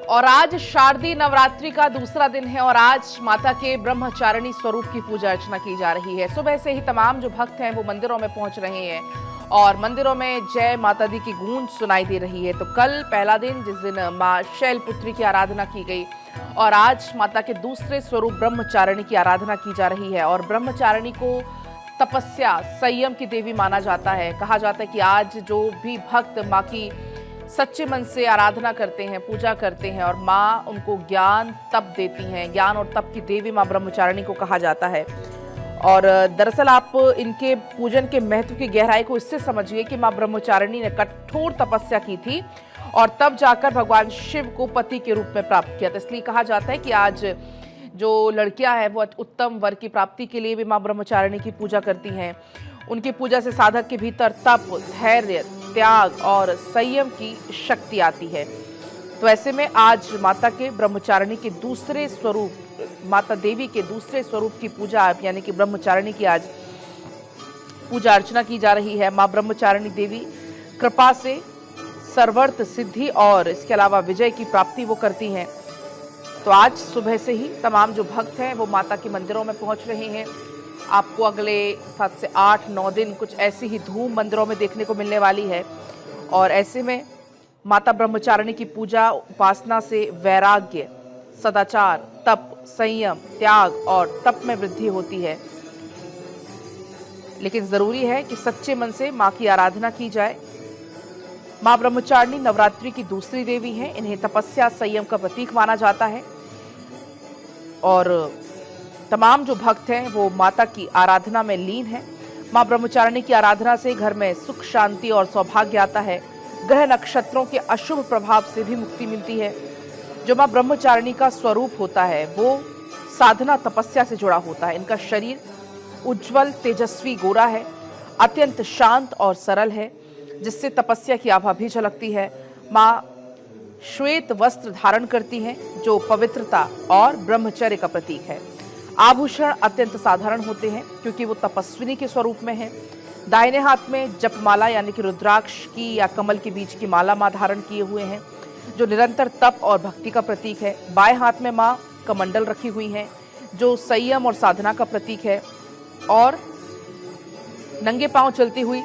और आज शारदीय नवरात्रि का दूसरा दिन है और आज माता के ब्रह्मचारिणी स्वरूप की पूजा अर्चना की जा रही है। सुबह से ही तमाम जो भक्त हैं वो मंदिरों में पहुंच रहे हैं और मंदिरों में जय माता दी की गूंज सुनाई दे रही है। तो कल पहला दिन जिस दिन मां शैलपुत्री की आराधना की गई और आज माता के दूसरे स्वरूप ब्रह्मचारिणी की आराधना की जा रही है। और ब्रह्मचारिणी को तपस्या संयम की देवी माना जाता है। कहा जाता है कि आज जो भी भक्त माँ की सच्चे मन से आराधना करते हैं, पूजा करते हैं और माँ उनको ज्ञान तप देती हैं। ज्ञान और तप की देवी माँ ब्रह्मचारिणी को कहा जाता है। और दरअसल आप इनके पूजन के महत्व की गहराई को इससे समझिए कि माँ ब्रह्मचारिणी ने कठोर तपस्या की थी और तब जाकर भगवान शिव को पति के रूप में प्राप्त किया था। इसलिए कहा जाता है कि आज जो लड़कियां हैं वो उत्तम वर की प्राप्ति के लिए भी माँ ब्रह्मचारिणी की पूजा करती हैं। उनकी पूजा से साधक के भीतर तप, धैर्य, त्याग और संयम की शक्ति आती है। तो ऐसे में आज माता के ब्रह्मचारिणी के दूसरे स्वरूप, माता देवी के दूसरे स्वरूप की पूजा यानी कि ब्रह्मचारिणी की आज पूजा अर्चना की जा रही है। माँ ब्रह्मचारिणी देवी कृपा से सर्वर्थ सिद्धि और इसके अलावा विजय की प्राप्ति वो करती हैं। तो आज सुबह से ही तमाम जो भक्त हैं वो माता के मंदिरों में पहुंच रहे हैं। आपको अगले 7 से 8-9 दिन कुछ ऐसी ही धूम मंदिरों में देखने को मिलने वाली है। और ऐसे में माता ब्रह्मचारिणी की पूजा उपासना से वैराग्य, सदाचार, तप, संयम, त्याग और तप में वृद्धि होती है। लेकिन जरूरी है कि सच्चे मन से माँ की आराधना की जाए। माँ ब्रह्मचारिणी नवरात्रि की दूसरी देवी हैं। इन्हें तपस्या, संयम का प्रतीक माना जाता है और तमाम जो भक्त हैं वो माता की आराधना में लीन हैं। माँ ब्रह्मचारिणी की आराधना से घर में सुख, शांति और सौभाग्य आता है। ग्रह नक्षत्रों के अशुभ प्रभाव से भी मुक्ति मिलती है। जो माँ ब्रह्मचारिणी का स्वरूप होता है वो साधना, तपस्या से जुड़ा होता है। इनका शरीर उज्जवल, तेजस्वी, गोरा है, अत्यंत शांत और सरल है, जिससे तपस्या की आभा भी झलकती है। माँ श्वेत वस्त्र धारण करती हैं जो पवित्रता और ब्रह्मचर्य का प्रतीक है। आभूषण अत्यंत साधारण होते हैं क्योंकि वो तपस्विनी के स्वरूप में है। दाहिने हाथ में जपमाला यानी कि रुद्राक्ष की या कमल के बीज की माला मां धारण किए हुए हैं जो निरंतर तप और भक्ति का प्रतीक है। बाएं हाथ में मां कमंडल रखी हुई हैं जो संयम और साधना का प्रतीक है। और नंगे पांव चलती हुई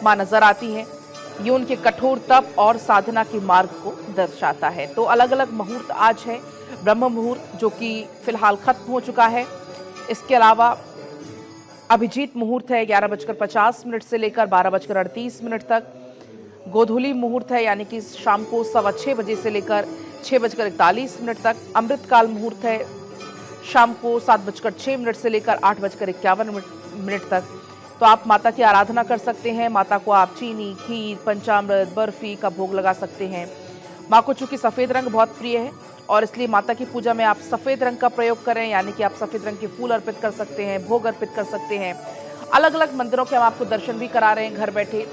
मां नजर आती हैं। ये उनके कठोर तप और साधना के मार्ग को दर्शाता है। तो अलग अलग मुहूर्त आज है। ब्रह्म मुहूर्त जो कि फिलहाल खत्म हो चुका है। इसके अलावा अभिजीत मुहूर्त है 11:50 से लेकर 12:38 तक। गोधूली मुहूर्त है यानी कि शाम को 6:15 बजे से लेकर 6:41 तक। अमृतकाल मुहूर्त है शाम को 7:06 से लेकर 8:51 तक। तो आप माता की आराधना कर सकते हैं। माता को आप चीनी, खीर, पंचामृत, बर्फी का भोग लगा सकते हैं। माँ को चूंकि सफ़ेद रंग बहुत प्रिय है और इसलिए माता की पूजा में आप सफ़ेद रंग का प्रयोग करें, यानी कि आप सफ़ेद रंग के फूल अर्पित कर सकते हैं, भोग अर्पित कर सकते हैं। अलग अलग मंदिरों के हम आपको दर्शन भी करा रहे हैं घर बैठे।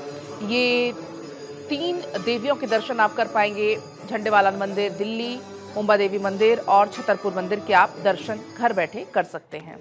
ये 3 देवियों के दर्शन आप कर पाएंगे। झंडेवाला मंदिर दिल्ली, मुंबा देवी मंदिर और छतरपुर मंदिर के आप दर्शन घर बैठे कर सकते हैं।